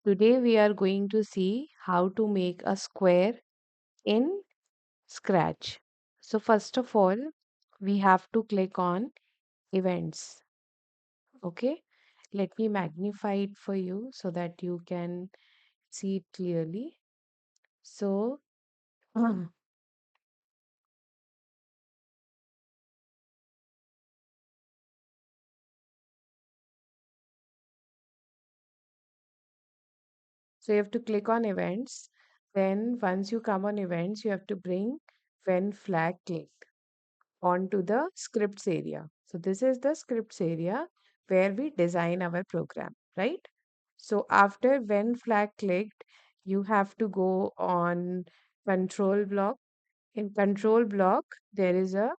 Today we are going to see how to make a square in Scratch. So first of all, we have to click on events. Okay, let me magnify it for you so that you can see it clearly. So, so you have to click on events. Then once you come on events, you have to bring when flag clicked onto the scripts area. So this is the scripts area where we design our program, right? So after when flag clicked, you have to go on control block. In control block, there is a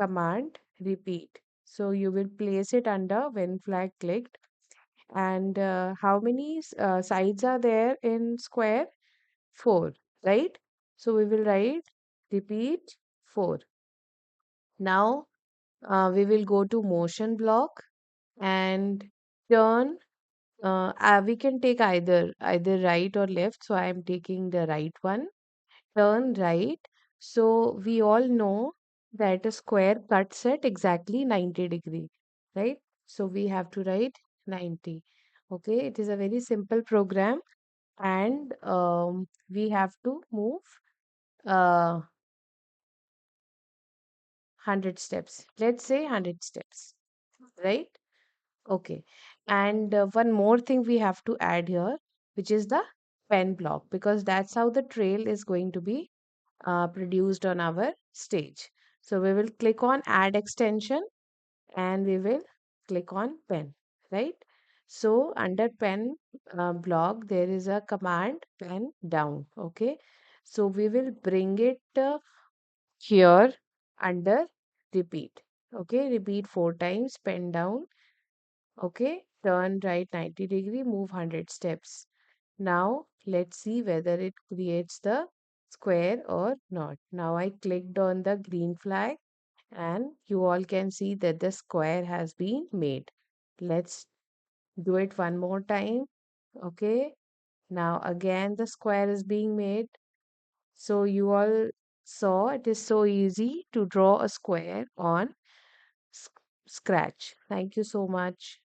command repeat. So you will place it under when flag clicked. And how many sides are there in square? Four, right? So we will write repeat 4. Now we will go to motion block and turn. We can take either right or left. So I am taking the right one. Turn right. So we all know that a square cuts at exactly 90 degree, right? So we have to write 90. Okay, it is a very simple program, and we have to move 100 steps. Let's say 100 steps, right? Okay. And one more thing we have to add here, which is the pen block, because that's how the trail is going to be produced on our stage. So we will click on add extension and we will click on pen, right? So under pen block, there is a command pen down. Okay. So we will bring it here under repeat. Okay. Repeat 4 times, pen down. Okay, turn right 90 degree, move 100 steps. Now let's see whether it creates the square or not. Now I clicked on the green flag and you all can see that the square has been made. Let's do it one more time. Okay, now again the square is being made. So you all saw it is so easy to draw a square on Scratch. Thank you so much.